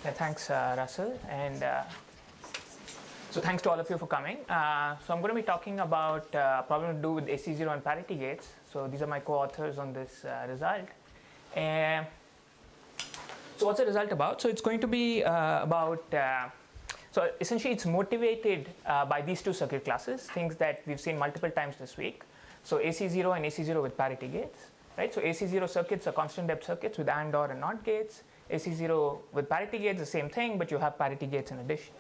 Yeah, thanks, Russell. And so thanks to all of you for coming. So I'm going to be talking about a problem to do with AC0 and parity gates. So these are my co-authors on this result. So what's the result about? So it's going to be about, so essentially it's motivated by these two circuit classes, things that we've seen multiple times this week. So AC0 and AC0 with parity gates, right? So AC0 circuits are constant depth circuits with AND, OR, and NOT gates. AC0 with parity gates, the same thing, but you have parity gates in addition,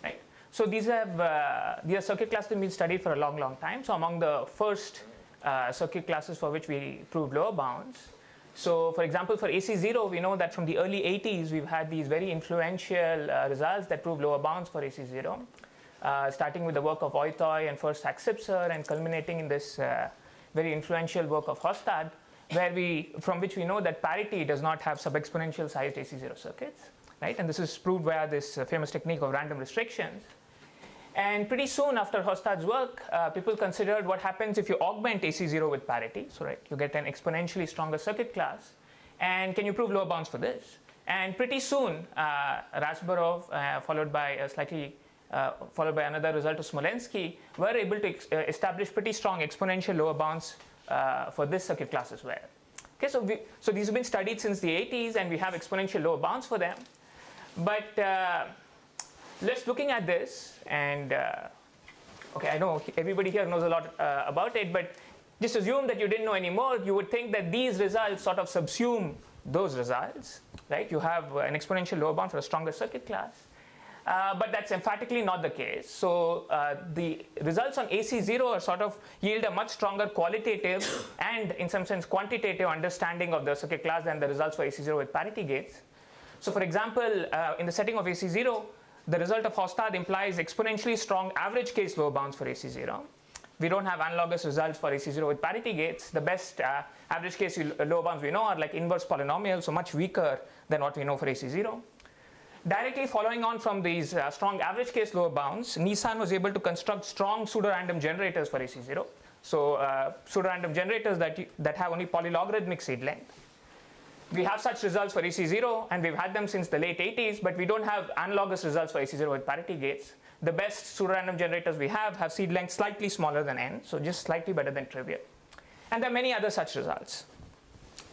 right? So these are circuit classes that have been studied for a long, long time. So among the first circuit classes for which we proved lower bounds. So for example, for AC0, we know that from the early 80s, we've had these very influential results that prove lower bounds for AC0, starting with the work of Oitoy and first Saksipser and culminating in this very influential work of Hostad, from which we know that parity does not have sub-exponential sized AC0 circuits, right? And this is proved via this famous technique of random restrictions. And pretty soon after Hostad's work, people considered what happens if you augment AC0 with parity. So right, you get an exponentially stronger circuit class. And can you prove lower bounds for this? And pretty soon, Rasbarov, followed by another result of Smolensky, were able to establish pretty strong exponential lower bounds for this circuit class as well. Okay, so these have been studied since the 80s, and we have exponential lower bounds for them. But let's looking at this, and okay, I know everybody here knows a lot about it, but just assume that you didn't know anymore. You would think that these results sort of subsume those results, right? You have an exponential lower bound for a stronger circuit class. But that's emphatically not the case. So the results on AC0 are sort of yield a much stronger qualitative and in some sense quantitative understanding of the circuit class than the results for AC0 with parity gates. So for example, in the setting of AC0, the result of Hostad implies exponentially strong average case lower bounds for AC0. We don't have analogous results for AC0 with parity gates. The best average case lower bounds we know are like inverse polynomials, so much weaker than what we know for AC0. Directly following on from these strong average case lower bounds, Nissan was able to construct strong pseudo-random generators for AC0. So pseudo-random generators that have only polylogarithmic seed length. We have such results for AC0, and we've had them since the late 80s, but we don't have analogous results for AC0 with parity gates. The best pseudo-random generators we have seed length slightly smaller than n, so just slightly better than trivial. And there are many other such results.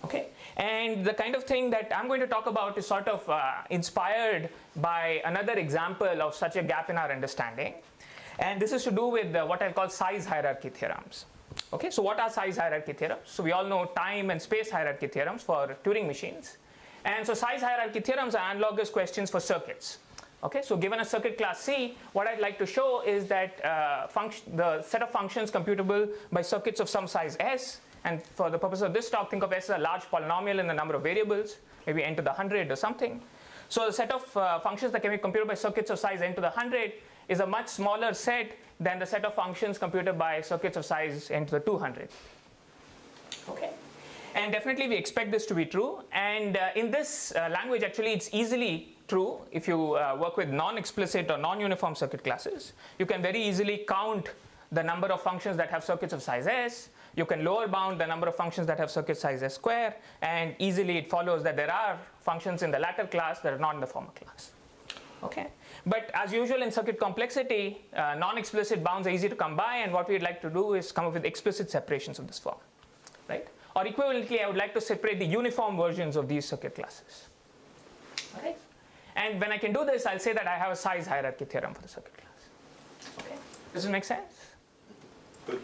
Okay, and the kind of thing that I'm going to talk about is sort of inspired by another example of such a gap in our understanding. And this is to do with what I call size hierarchy theorems. Okay, so what are size hierarchy theorems? So we all know time and space hierarchy theorems for Turing machines. And so size hierarchy theorems are analogous questions for circuits. Okay, so given a circuit class C, what I'd like to show is that the set of functions computable by circuits of some size S. And for the purpose of this talk, think of S as a large polynomial in the number of variables, maybe n to the 100 or something. So the set of functions that can be computed by circuits of size n to the 100 is a much smaller set than the set of functions computed by circuits of size n to the 200. Okay, and definitely we expect this to be true. And in this language, actually, it's easily true if you work with non-explicit or non-uniform circuit classes. You can very easily count the number of functions that have circuits of size S. You can lower bound the number of functions that have circuit size S square, and easily it follows that there are functions in the latter class that are not in the former class. Okay, but as usual in circuit complexity, non-explicit bounds are easy to come by, and what we'd like to do is come up with explicit separations of this form, right? Or equivalently, I would like to separate the uniform versions of these circuit classes. All right, and when I can do this, I'll say that I have a size hierarchy theorem for the circuit class. Okay, does it make sense? But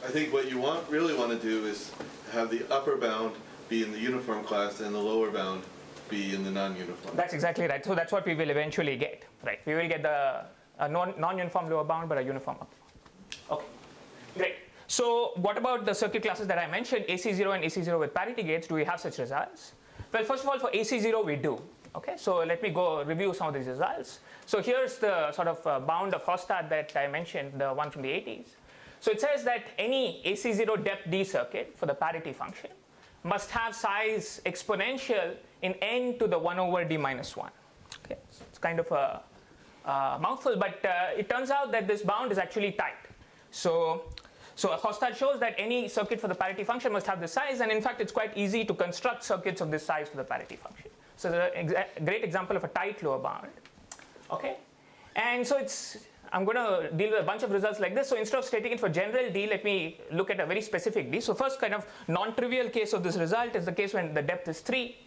I think what you really want to do is have the upper bound be in the uniform class and the lower bound be in the non-uniform. That's exactly right. So that's what we will eventually get, right? We will get a non-uniform lower bound, but a uniform upper bound. Okay, great. So what about the circuit classes that I mentioned, AC0 and AC0 with parity gates? Do we have such results? Well, first of all, for AC0 we do. Okay, so let me go review some of these results. So here's the sort of bound of Hostad that I mentioned, the one from the 80s. So it says that any AC0 depth D circuit for the parity function must have size exponential in n to the 1 over d minus 1. Okay, so it's kind of a mouthful, but it turns out that this bound is actually tight. So Hostad shows that any circuit for the parity function must have this size, and in fact it's quite easy to construct circuits of this size for the parity function. So it's a great example of a tight lower bound. Okay, and so I'm going to deal with a bunch of results like this. So instead of stating it for general D, let me look at a very specific D. So first kind of non-trivial case of this result is the case when the depth is 3.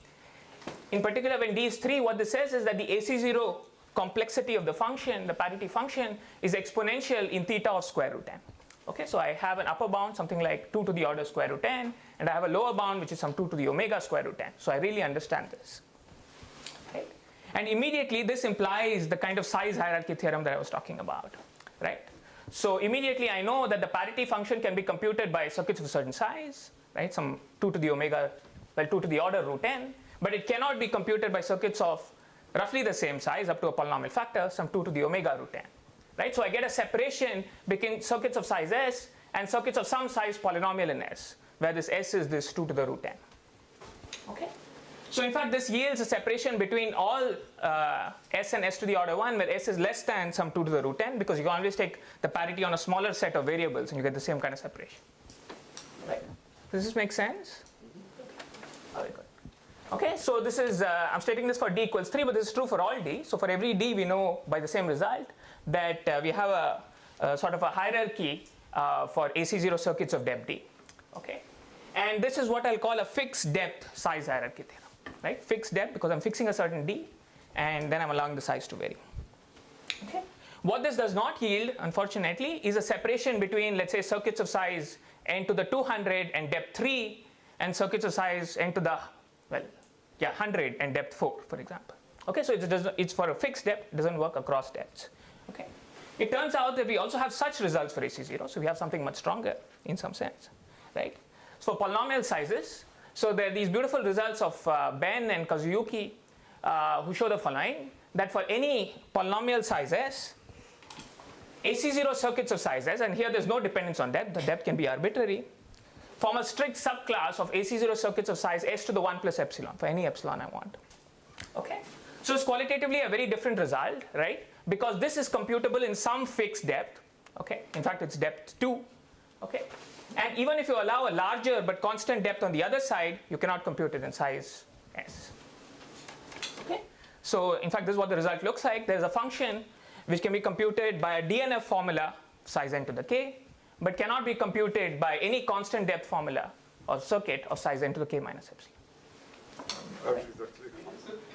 In particular, when D is 3, what this says is that the AC0 complexity of the function, the parity function, is exponential in theta of square root n. Okay, so I have an upper bound, something like 2 to the order square root n, and I have a lower bound, which is some 2 to the omega square root n. So I really understand this. Right? And immediately, this implies the kind of size hierarchy theorem that I was talking about. Right? So immediately, I know that the parity function can be computed by circuits of a certain size, right? Some 2 to the omega, well, 2 to the order root n, but it cannot be computed by circuits of roughly the same size up to a polynomial factor, some 2 to the omega root n. Right? So I get a separation between circuits of size s and circuits of some size polynomial in s, where this s is this 2 to the root n. Okay? So in fact, this yields a separation between all s and s to the order 1, where s is less than some 2 to the root n, because you can always take the parity on a smaller set of variables and you get the same kind of separation. Right? Does this make sense? Very good. Okay, so this is, I'm stating this for d equals 3, but this is true for all d. So for every d, we know by the same result that we have a sort of a hierarchy for AC0 circuits of depth d. Okay, and this is what I'll call a fixed depth size hierarchy theorem. Right, fixed depth because I'm fixing a certain d, and then I'm allowing the size to vary. Okay, what this does not yield, unfortunately, is a separation between, let's say, circuits of size n to the 200 and depth 3, and circuits of size n to the 100 and depth 4, for example. Okay, so it's for a fixed depth, it doesn't work across depths. Okay, it turns out that we also have such results for AC0, so we have something much stronger in some sense, right? So for polynomial sizes, so there are these beautiful results of Ben and Kazuyuki who show the following, that for any polynomial size s, AC0 circuits of size s, and here there's no dependence on depth, the depth can be arbitrary, form a strict subclass of AC0 circuits of size s to the 1 plus epsilon, for any epsilon I want. Okay, so it's qualitatively a very different result, right? Because this is computable in some fixed depth. Okay, in fact it's depth 2. Okay, and even if you allow a larger but constant depth on the other side, you cannot compute it in size s. Okay, so in fact this is what the result looks like. There's a function which can be computed by a DNF formula size n to the k, but cannot be computed by any constant depth formula or circuit of size n to the k minus epsilon. Right.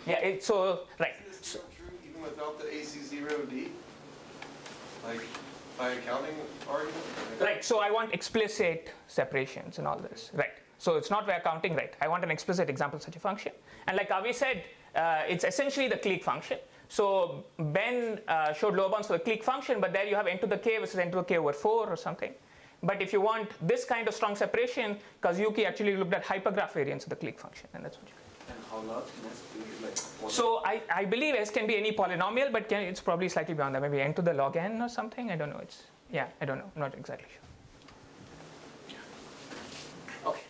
Yeah, so right. Is this true even without the AC0D? Like by accounting argument? Right, so I want explicit separations and all this. Right. So it's not by accounting, right? I want an explicit example of such a function. And like Avi said, it's essentially the clique function. So Ben showed lower bounds for the clique function, but there you have n to the k versus n to the k over 4 or something. But if you want this kind of strong separation, Kazuyuki actually looked at hypergraph variance of the clique function, and that's what you get. And how large can S be? Like, so I believe S can be any polynomial, but it's probably slightly beyond that, maybe n to the log n or something. I don't know. I don't know. I'm not exactly sure. Okay.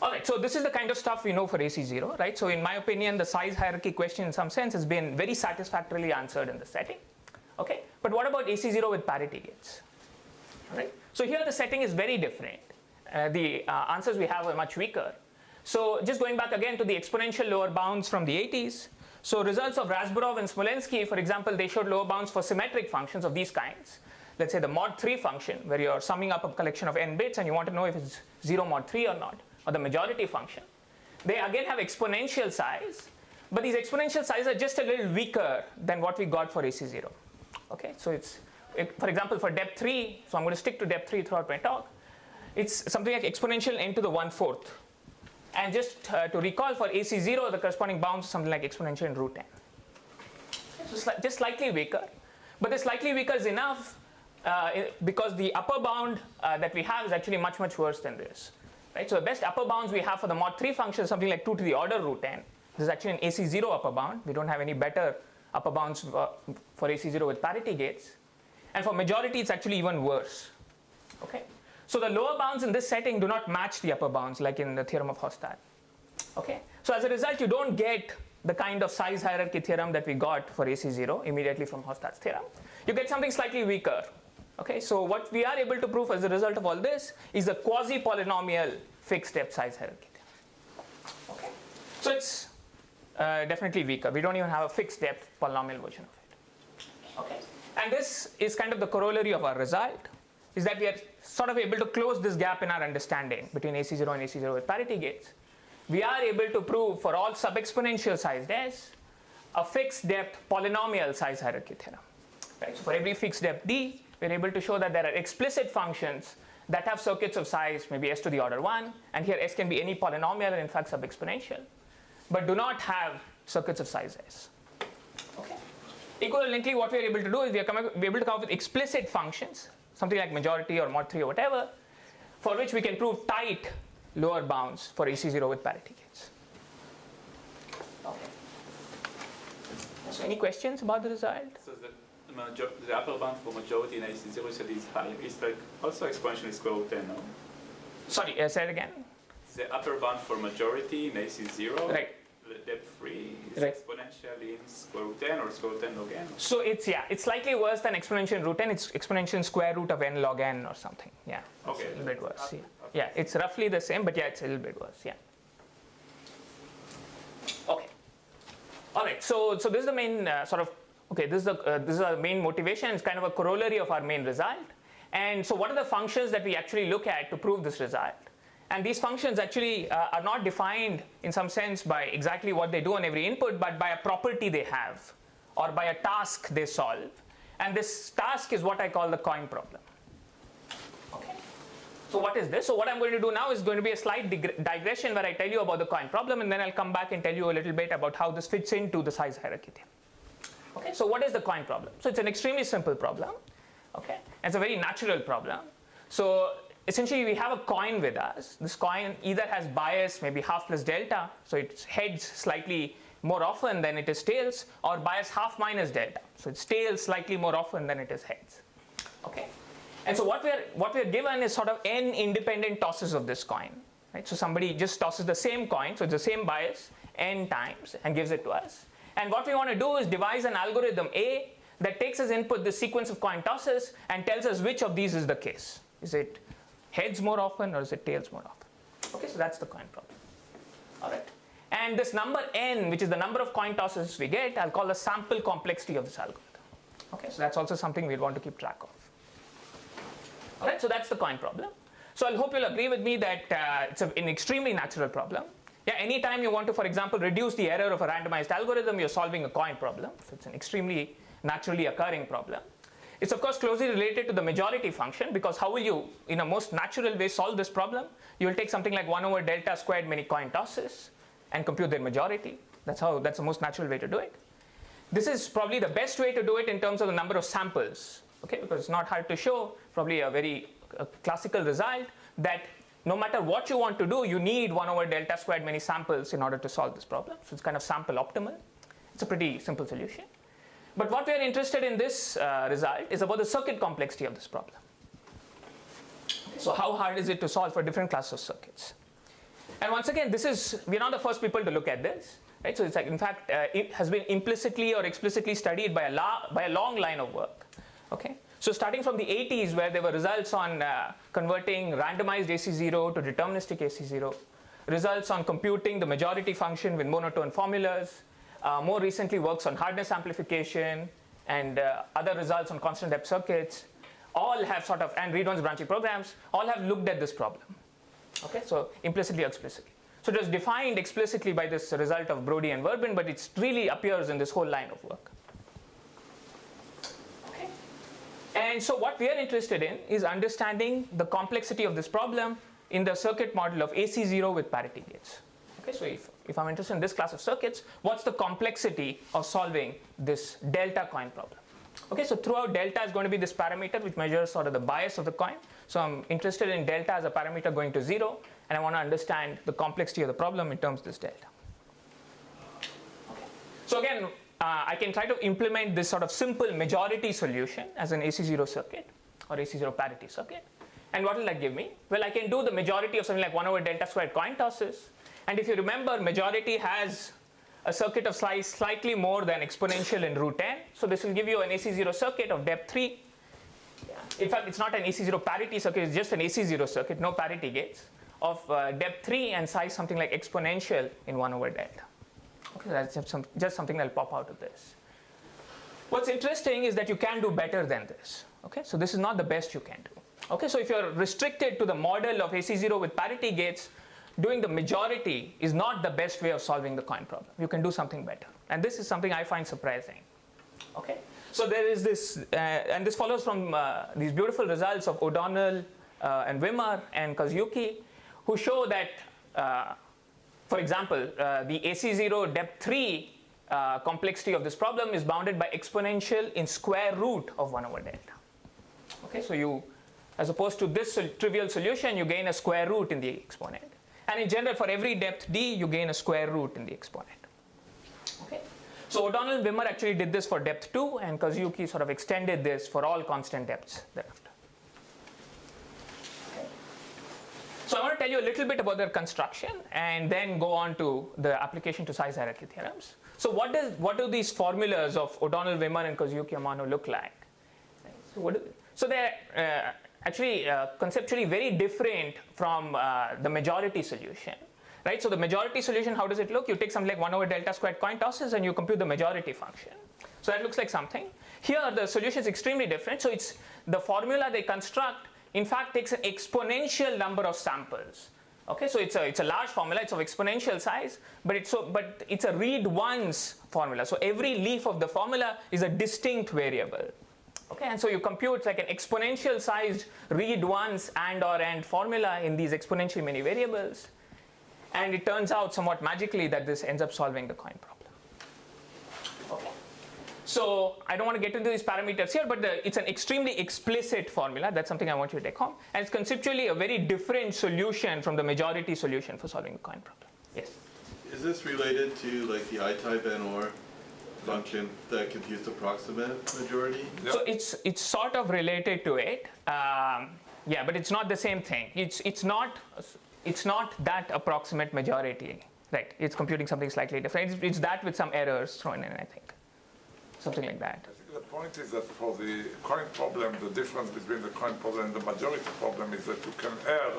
All right, so this is the kind of stuff we know for AC0, right? So in my opinion, the size hierarchy question in some sense has been very satisfactorily answered in the setting. Okay, but what about AC0 with parity gates? Right? So here the setting is very different. The answers we have are much weaker. So just going back again to the exponential lower bounds from the 80s. So results of Razborov and Smolensky, for example, they showed lower bounds for symmetric functions of these kinds. Let's say the mod 3 function, where you're summing up a collection of n bits and you want to know if it's 0 mod 3 or not, or the majority function. They again have exponential size, but these exponential sizes are just a little weaker than what we got for AC0. Okay, so for example, for depth 3, so I'm going to stick to depth 3 throughout my talk, it's something like exponential n to the 1/4. And just to recall, for AC0, the corresponding bounds are something like exponential in root n. So just slightly weaker, but the slightly weaker is enough because the upper bound that we have is actually much, much worse than this. Right? So the best upper bounds we have for the mod 3 function is something like 2 to the order root n. This is actually an AC0 upper bound. We don't have any better upper bounds for AC0 with parity gates. And for majority, it's actually even worse. Okay? So the lower bounds in this setting do not match the upper bounds, like in the theorem of Hofstad. Okay? So as a result, you don't get the kind of size hierarchy theorem that we got for AC0 immediately from Hofstad's theorem. You get something slightly weaker. Okay? So what we are able to prove as a result of all this is a quasi-polynomial fixed step size hierarchy theorem. Okay? So it's definitely weaker. We don't even have a fixed depth polynomial version of it. Okay. And this is kind of the corollary of our result, is that we are sort of able to close this gap in our understanding between AC0 and AC0 with parity gates. We are able to prove for all sub-exponential sized S a fixed depth polynomial size hierarchy theorem. Right? So for every fixed depth D, we're able to show that there are explicit functions that have circuits of size maybe S to the order 1, and here S can be any polynomial and in fact sub-exponential, but do not have circuits of size S. Okay. Equivalently, what we are able to do is we are able to come up with explicit functions, something like majority or mod 3 or whatever, for which we can prove tight lower bounds for AC0 with parity gates. Okay. So any questions about the result? So the upper bound for majority in AC0 is high. It's like also exponentially square root 10, no? Sorry, say it again. The upper bound for majority in AC0, right. The depth 3 is right. exponentially in square root 10 or square root 10 log n. So it's slightly worse than exponential in root 10. It's exponential square root of n log n or something. Yeah. Okay. It's a little bit worse. Yeah, it's roughly the same, but yeah, it's a little bit worse. Yeah. Okay. All right. So this is the main this is our main motivation. It's kind of a corollary of our main result. And so what are the functions that we actually look at to prove this result? And these functions actually are not defined in some sense by exactly what they do on every input, but by a property they have or by a task they solve. And this task is what I call the coin problem. Okay. So what is this? So what I'm going to do now is going to be a slight digression where I tell you about the coin problem, and then I'll come back and tell you a little bit about how this fits into the size hierarchy theorem. Okay. So what is the coin problem? So it's an extremely simple problem. Okay. It's a very natural problem. So essentially, we have a coin with us. This coin either has bias, maybe half plus delta, so it's heads slightly more often than it is tails, or bias half minus delta, so it's tails slightly more often than it is heads. Okay, and so what we're given is sort of n independent tosses of this coin. Right? So somebody just tosses the same coin, so it's the same bias n times, and gives it to us. And what we want to do is devise an algorithm A that takes as input the sequence of coin tosses and tells us which of these is the case. Is it heads more often or is it tails more often? Okay, so that's the coin problem. All right. And this number n, which is the number of coin tosses we get, I'll call the sample complexity of this algorithm. Okay, so that's also something we'll want to keep track of. All right, so that's the coin problem. So I hope you'll agree with me that it's an extremely natural problem. Yeah, anytime you want to, for example, reduce the error of a randomized algorithm, you're solving a coin problem. So it's an extremely naturally occurring problem. It's of course closely related to the majority function, because how will you, in a most natural way, solve this problem? You will take something like 1 over delta squared many coin tosses and compute their majority. That's the most natural way to do it. This is probably the best way to do it in terms of the number of samples, okay? Because it's not hard to show, probably a very classical result, that no matter what you want to do, you need 1 over delta squared many samples in order to solve this problem. So it's kind of sample optimal. It's a pretty simple solution. But what we are interested in this result is about the circuit complexity of this problem. So how hard is it to solve for different classes of circuits? And once again, we're not the first people to look at this. Right? So it's like, in fact, it has been implicitly or explicitly studied by a long line of work. Okay? So starting from the 80s, where there were results on converting randomized AC0 to deterministic AC0, results on computing the majority function with monotone formulas, more recently works on hardness amplification, and other results on constant depth circuits, all have sort of, and Reed-Wans branching programs, all have looked at this problem. Okay, so implicitly or explicitly. So it was defined explicitly by this result of Brody and Verbin, but it really appears in this whole line of work. Okay. And so what we are interested in is understanding the complexity of this problem in the circuit model of AC0 with parity gates. Okay, so if I'm interested in this class of circuits, what's the complexity of solving this delta coin problem? Okay, so throughout delta is going to be this parameter which measures sort of the bias of the coin. So I'm interested in delta as a parameter going to 0, and I want to understand the complexity of the problem in terms of this delta. Okay. So again, I can try to implement this sort of simple majority solution as an AC0 circuit or AC0 parity circuit. And what will that give me? Well, I can do the majority of something like 1 over delta squared coin tosses. And if you remember, majority has a circuit of size slightly more than exponential in root n. So this will give you an AC0 circuit of depth 3. In fact, it's not an AC0 parity circuit, it's just an AC0 circuit, no parity gates, of depth 3 and size something like exponential in 1 over delta. Okay, that's just something that will pop out of this. What's interesting is that you can do better than this. Okay, so this is not the best you can do. Okay, so if you're restricted to the model of AC0 with parity gates, doing the majority is not the best way of solving the coin problem. You can do something better. And this is something I find surprising. Okay, so there is this, and this follows from these beautiful results of O'Donnell and Wimmer and Kazuyuki, who show that, for example, the AC0 depth 3 complexity of this problem is bounded by exponential in square root of 1 over delta. Okay, so you, as opposed to this trivial solution, you gain a square root in the exponent. And in general, for every depth d, you gain a square root in the exponent. Okay, so O'Donnell and Wimmer actually did this for depth 2, and Kazuyuki sort of extended this for all constant depths thereafter. Okay. So I want to tell you a little bit about their construction and then go on to the application to size hierarchy theorems. So what do these formulas of O'Donnell, Wimmer, and Kazuyuki Amano look like? So they're actually conceptually very different from the majority solution, right? So the majority solution, how does it look? You take something like 1 over delta squared coin tosses and you compute the majority function. So that looks like something. Here the solution is extremely different. So it's the formula they construct, in fact, takes an exponential number of samples. Okay, so it's a large formula, it's of exponential size, but it's a read once formula. So every leaf of the formula is a distinct variable. Okay, and so you compute like an exponential sized read once and or and formula in these exponentially many variables, and it turns out somewhat magically that this ends up solving the coin problem. Okay. So I don't want to get into these parameters here, but it's an extremely explicit formula. That's something I want you to take home. And it's conceptually a very different solution from the majority solution for solving the coin problem. Yes? Is this related to like the I-type NOR function that computes approximate majority? Yep. So it's sort of related to it. Yeah, but it's not the same thing. It's not that approximate majority. Right. It's computing something slightly different. It's that with some errors thrown in, I think. Something like that. I think the point is that for the coin problem, the difference between the coin problem and the majority problem is that you can err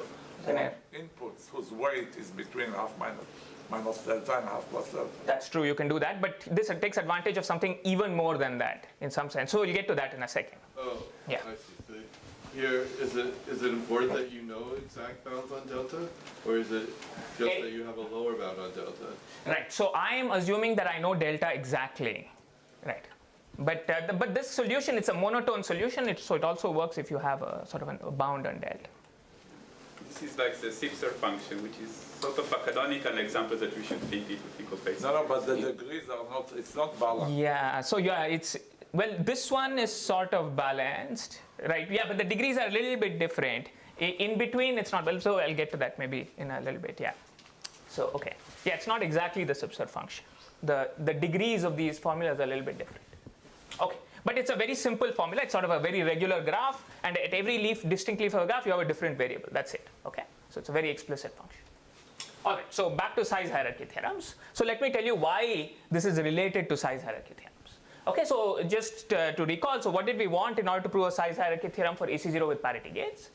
on inputs whose weight is between half minus delta and half plus delta. That's true, you can do that, but this takes advantage of something even more than that in some sense. So we'll get to that in a second. Oh, yeah. I see. So here, is it important that you know exact bounds on delta, or is it just that you have a lower bound on delta? Right, so I am assuming that I know delta exactly. Right, but this solution, it's a monotone solution, so it also works if you have a sort of a bound on delta. This is like the Sipser function, which is sort of a canonical example that we should think of. No, but the degrees are not, it's not balanced. Yeah, so yeah, well, this one is sort of balanced, right? Yeah, but the degrees are a little bit different. In between, it's not, well, so I'll get to that maybe in a little bit, yeah. So, okay. Yeah, it's not exactly the Sipser function. The degrees of these formulas are a little bit different. Okay, but it's a very simple formula. It's sort of a very regular graph, and at every leaf, distinct leaf of the graph, you have a different variable. That's it. Okay, so it's a very explicit function. All right, so back to size hierarchy theorems. So let me tell you why this is related to size hierarchy theorems. Okay, so just to recall, so what did we want in order to prove a size hierarchy theorem for AC0 with parity gates?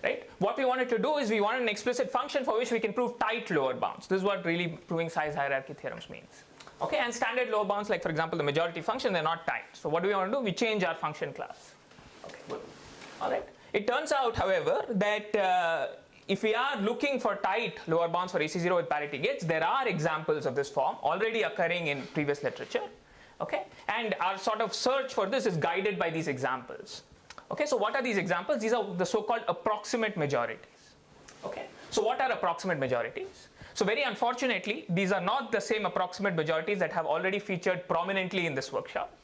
Right? What we wanted to do is we wanted an explicit function for which we can prove tight lower bounds. This is what really proving size hierarchy theorems means. Okay, and standard lower bounds, like for example the majority function, they're not tight. So what do we want to do? We change our function class. Okay, good. All right. It turns out, however, that if we are looking for tight lower bounds for AC0 with parity gates, there are examples of this form already occurring in previous literature. Okay, and our sort of search for this is guided by these examples. Okay, so what are these examples? These are the so-called approximate majorities. Okay, so what are approximate majorities? So very unfortunately, these are not the same approximate majorities that have already featured prominently in this workshop.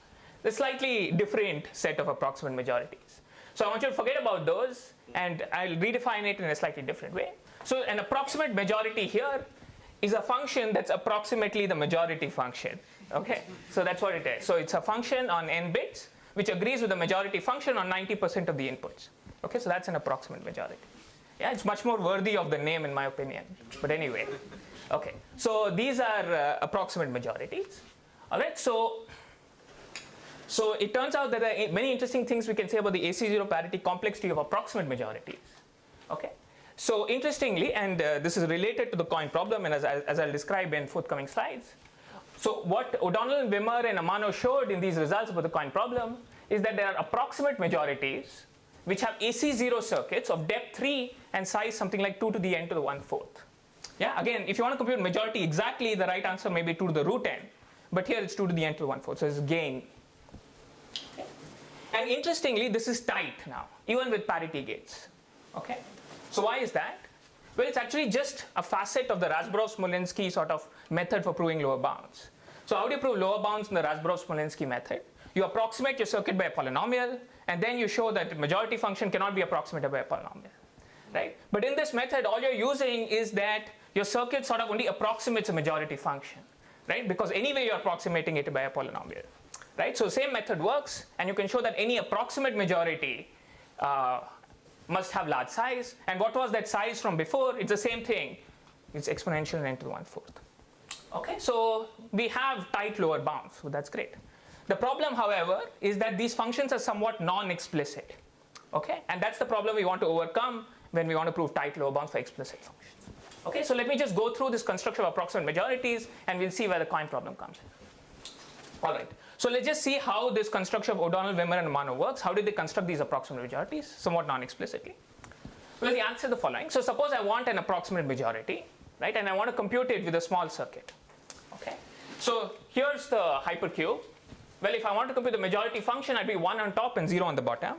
They're slightly different set of approximate majorities. So I want you to forget about those, and I'll redefine it in a slightly different way. So an approximate majority here is a function that's approximately the majority function. Okay, so that's what it is. So it's a function on n bits which agrees with the majority function on 90% of the inputs. Okay, so that's an approximate majority. Yeah, it's much more worthy of the name in my opinion. But anyway, okay. So these are approximate majorities. All right. So it turns out that there are many interesting things we can say about the AC0 parity complexity of approximate majorities. Okay. So interestingly, and this is related to the coin problem, and as I'll describe in forthcoming slides, So what O'Donnell, Wimmer, and Amano showed in these results about the coin problem is that there are approximate majorities which have AC0 circuits of depth 3 and size something like 2 to the n to the 1/4. Yeah, again, if you want to compute majority exactly, the right answer may be 2 to the root n. But here it's 2 to the n to the 1/4, so it's gain. Okay. And interestingly, this is tight now, even with parity gates. Okay. So why is that? Well, it's actually just a facet of the Rasburov-Smolensky sort of method for proving lower bounds. So how do you prove lower bounds in the Rasburov-Smolensky method? You approximate your circuit by a polynomial, and then you show that the majority function cannot be approximated by a polynomial. Right? But in this method, all you're using is that your circuit sort of only approximates a majority function, right? Because anyway you're approximating it by a polynomial, right? So same method works, and you can show that any approximate majority must have large size. And what was that size from before? It's the same thing. It's exponential n to the 1/4. Okay, so we have tight lower bounds, so that's great. The problem, however, is that these functions are somewhat non-explicit. Okay, and that's the problem we want to overcome when we want to prove tight lower bounds for explicit functions. Okay, so let me just go through this construction of approximate majorities, and we'll see where the coin problem comes in. All right, so let's just see how this construction of O'Donnell, Wimmer, and Amano works. How did they construct these approximate majorities, somewhat non-explicitly? Well, the answer is the following. So suppose I want an approximate majority, right, and I want to compute it with a small circuit. Okay, so here's the hypercube. Well, if I want to compute the majority function, I'd be 1 on top and 0 on the bottom.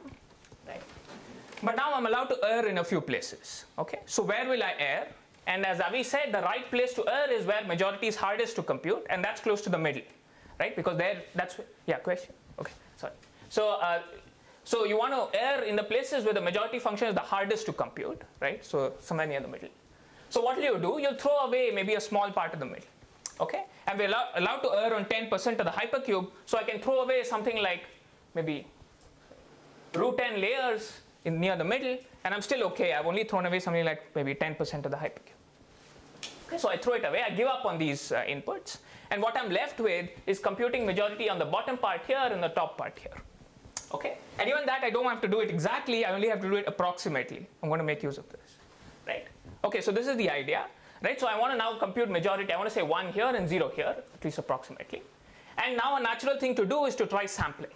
Right? But now I'm allowed to err in a few places. Okay, so where will I err? And as Avi said, the right place to err is where majority is hardest to compute, and that's close to the middle, right? Because there, that's, yeah, question? Okay, sorry. So you want to err in the places where the majority function is the hardest to compute, right? So somewhere near the middle. So what will you do? You'll throw away maybe a small part of the middle, okay? And we're allowed to err on 10% of the hypercube, so I can throw away something like maybe root 10 layers near the middle, and I'm still okay. I've only thrown away something like maybe 10% of the hypercube. Okay, so I throw it away. I give up on these inputs, and what I'm left with is computing majority on the bottom part here and the top part here. Okay, and even that I don't have to do it exactly. I only have to do it approximately. I'm going to make use of this, right? Okay, so this is the idea, right? So I want to now compute majority. I want to say 1 here and 0 here, at least approximately. And now a natural thing to do is to try sampling.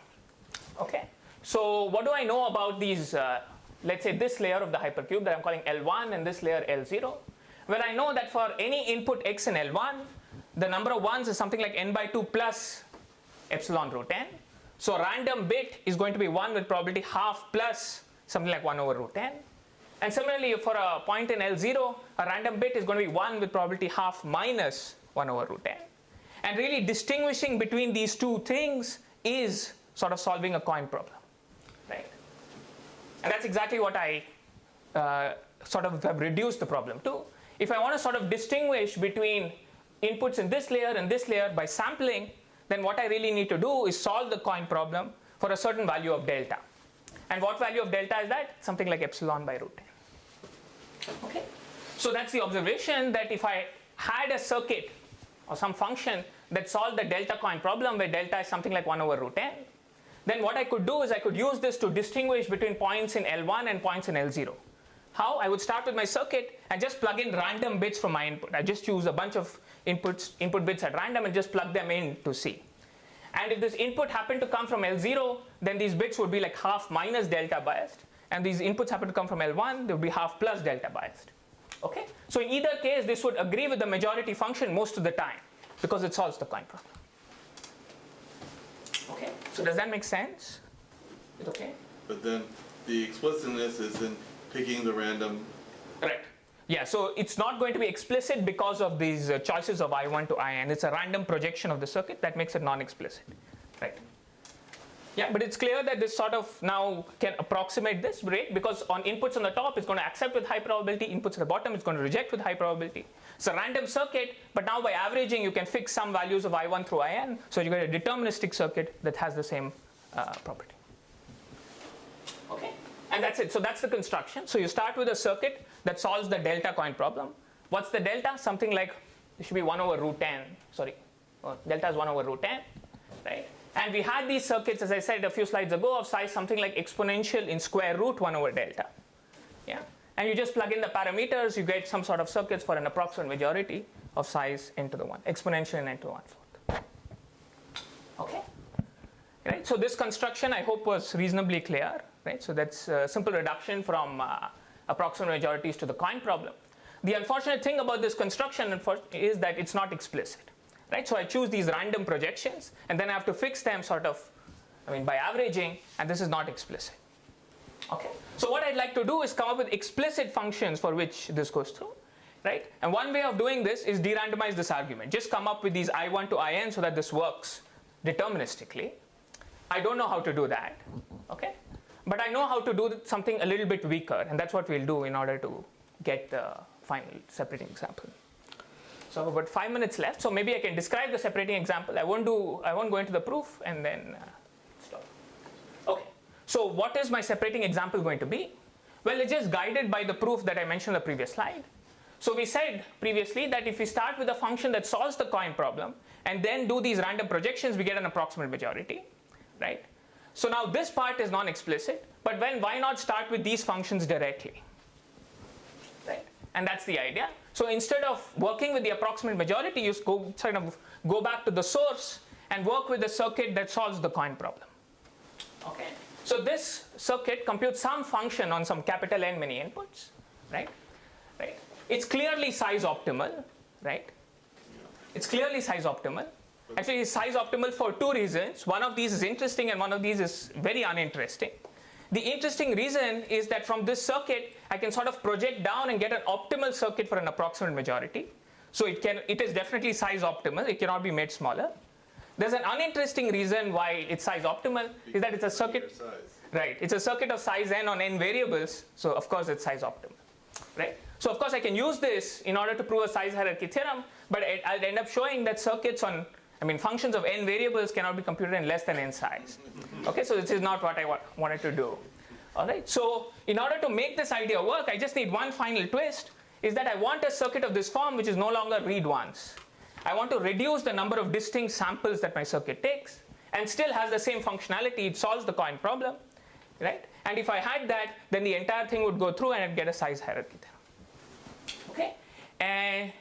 Okay, so what do I know about these, let's say this layer of the hypercube that I'm calling L1 and this layer L0? Well, I know that for any input x in L1, the number of ones is something like n by 2 plus epsilon root n. So a random bit is going to be 1 with probability half plus something like 1 over root n. And similarly, for a point in L0, a random bit is going to be 1 with probability half minus 1 over root n. And really distinguishing between these two things is sort of solving a coin problem, right? And that's exactly what I sort of have reduced the problem to. If I want to sort of distinguish between inputs in this layer and this layer by sampling, then what I really need to do is solve the coin problem for a certain value of delta. And what value of delta is that? Something like epsilon by root n. Okay. So that's the observation, that if I had a circuit or some function that solved the delta coin problem where delta is something like 1 over root n, then what I could do is I could use this to distinguish between points in L1 and points in L0. How? I would start with my circuit and just plug in random bits from my input. I just choose a bunch of input bits at random and just plug them in to see. And if this input happened to come from L0, then these bits would be like half minus delta biased. And these inputs happen to come from L1, they would be half plus delta biased. Okay? So in either case, this would agree with the majority function most of the time because it solves the coin problem. Okay? So does that make sense? Is it okay? But then the explicitness is in picking the random. Correct. Yeah, so it's not going to be explicit because of these choices of I1 to IN. It's a random projection of the circuit that makes it non-explicit, right? Yeah, but it's clear that this sort of now can approximate this rate because on inputs on the top it's going to accept with high probability, inputs at the bottom it's going to reject with high probability. It's a random circuit, but now by averaging you can fix some values of I1 through IN, so you get a deterministic circuit that has the same property. Okay, and that's it. So that's the construction. So you start with a circuit that solves the delta coin problem. What's the delta? Something like, it should be 1 over root 10, sorry, delta is 1 over root 10, right? And we had these circuits, as I said a few slides ago, of size something like exponential in square root 1 over delta. Yeah, and you just plug in the parameters, you get some sort of circuits for an approximate majority of size n to the 1, exponential in n to the 1/4. Right? So this construction I hope was reasonably clear. Right? So that's a simple reduction from approximate majorities to the coin problem. The unfortunate thing about this construction is that it's not explicit. Right? So I choose these random projections and then I have to fix them sort of, by averaging, and this is not explicit. Okay. So what I'd like to do is come up with explicit functions for which this goes through. Right? And one way of doing this is de-randomize this argument. Just come up with these I1 to In so that this works deterministically. I don't know how to do that. Okay? But I know how to do something a little bit weaker, and that's what we'll do in order to get the final separating example. So I have about 5 minutes left, so maybe I can describe the separating example. I won't go into the proof and then stop. Okay. So what is my separating example going to be? Well, it's just guided by the proof that I mentioned in the previous slide. So we said previously that if we start with a function that solves the coin problem and then do these random projections, we get an approximate majority, right? So now this part is non-explicit, but why not start with these functions directly, right? And that's the idea. So instead of working with the approximate majority, you go back to the source and work with the circuit that solves the coin problem. Okay. So this circuit computes some function on some capital N many inputs, right? Right. It's clearly size optimal, right? It's clearly size optimal. Actually, it's size optimal for two reasons. One of these is interesting and one of these is very uninteresting. The interesting reason is that from this circuit, I can sort of project down and get an optimal circuit for an approximate majority. So it is definitely size optimal. It cannot be made smaller. There's an uninteresting reason why it's size optimal is that it's a circuit. Right. It's a circuit of size n on n variables. So of course it's size optimal. Right. So of course I can use this in order to prove a size hierarchy theorem, but I'll end up showing that circuits on functions of n variables cannot be computed in less than n size. Okay, so this is not what I wanted to do. All right, so in order to make this idea work, I just need one final twist, is that I want a circuit of this form which is no longer read once. I want to reduce the number of distinct samples that my circuit takes and still has the same functionality. It solves the coin problem, right? And if I had that, then the entire thing would go through and I'd get a size hierarchy theorem. Okay, and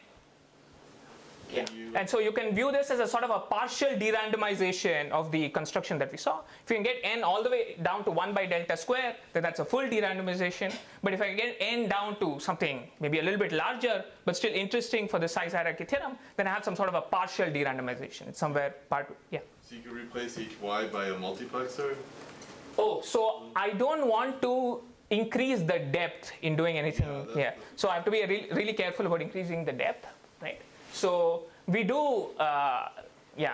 yeah. And so you can view this as a sort of a partial de-randomization of the construction that we saw. If you can get n all the way down to 1 by delta square, then that's a full de-randomization. But if I get n down to something maybe a little bit larger, but still interesting for the size hierarchy theorem, then I have some sort of a partial de-randomization. It's somewhere yeah. So you can replace each y by a multiplexer? Oh, so I don't want to increase the depth in doing anything here. So I have to be really careful about increasing the depth, right? So we do,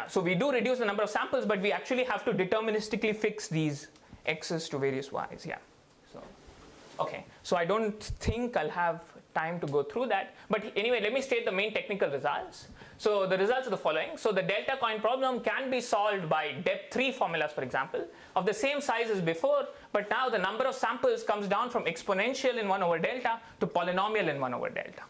so we do reduce the number of samples, but we actually have to deterministically fix these x's to various y's. Yeah. So, okay. So I don't think I'll have time to go through that. But anyway, let me state the main technical results. So the results are the following. So the delta coin problem can be solved by depth 3 formulas, for example, of the same size as before, but now the number of samples comes down from exponential in 1 over delta to polynomial in 1 over delta.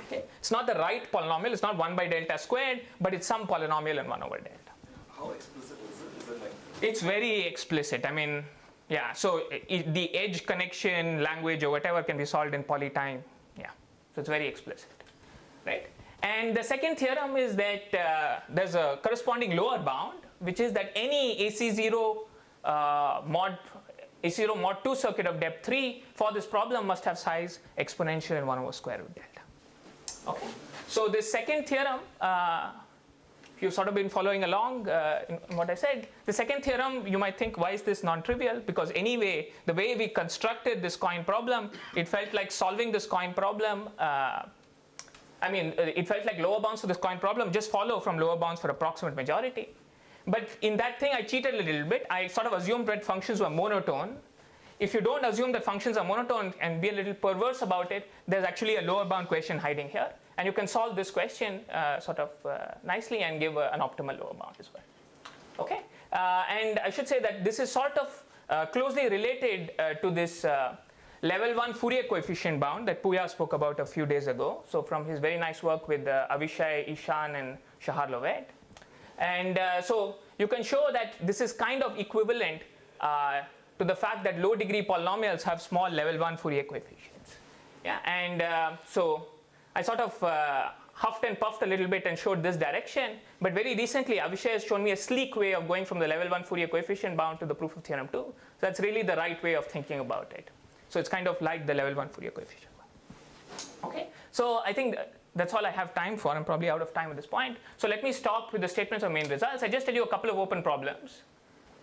Okay. It's not the right polynomial, it's not 1 by delta squared, but it's some polynomial in 1 over delta. How explicit is it? Is it like... It's very explicit. Yeah, so the edge connection language or whatever can be solved in polytime. Yeah, so it's very explicit, right? And the second theorem is that there's a corresponding lower bound, which is that any AC0 mod 2 circuit of depth 3 for this problem must have size exponential in 1 over square root delta. Okay. So this second theorem, if you've sort of been following along in what I said, the second theorem, you might think, why is this non-trivial? Because anyway, the way we constructed this coin problem, it felt like solving this coin problem. It felt like lower bounds for this coin problem just follow from lower bounds for approximate majority. But in that thing, I cheated a little bit. I sort of assumed that functions were monotone. If you don't assume that functions are monotone and be a little perverse about it, there's actually a lower bound question hiding here. And you can solve this question nicely and give an optimal lower bound as well. Okay? And I should say that this is sort of closely related to this level 1 Fourier coefficient bound that Puya spoke about a few days ago. So from his very nice work with Avishai, Ishan, and Shahar Lovett. And so you can show that this is kind of equivalent to the fact that low degree polynomials have small level 1 Fourier coefficients. Yeah, and so I sort of huffed and puffed a little bit and showed this direction, but very recently Avishai has shown me a sleek way of going from the level 1 Fourier coefficient bound to the proof of theorem 2. So that's really the right way of thinking about it. So it's kind of like the level 1 Fourier coefficient bound. Okay, so I think that's all I have time for. I'm probably out of time at this point. So let me stop with the statements of main results. I just tell you a couple of open problems.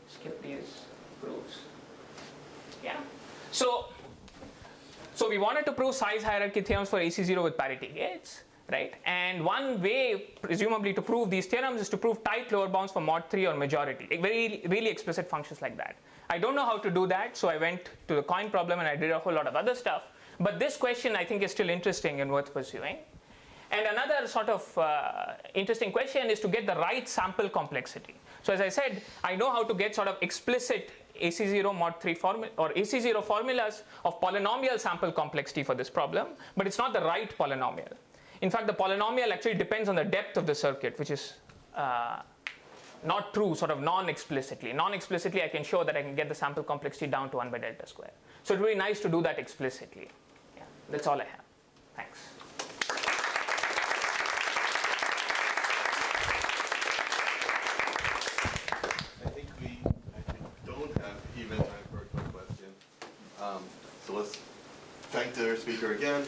Skip these proofs. Yeah. So we wanted to prove size hierarchy theorems for AC0 with parity gates, right? And one way, presumably, to prove these theorems is to prove tight lower bounds for mod 3 or majority, like really explicit functions like that. I don't know how to do that, so I went to the coin problem and I did a whole lot of other stuff. But this question, I think, is still interesting and worth pursuing. And another sort of interesting question is to get the right sample complexity. So as I said, I know how to get sort of explicit AC0 mod 3 formula or AC0 formulas of polynomial sample complexity for this problem, but it's not the right polynomial. In fact, the polynomial actually depends on the depth of the circuit, which is not true sort of non-explicitly. Non-explicitly, I can show that I can get the sample complexity down to 1 by delta square. So it would be nice to do that explicitly. Yeah, that's all I have. Thanks. I think we don't have even time for a quick question. So let's thank the speaker again.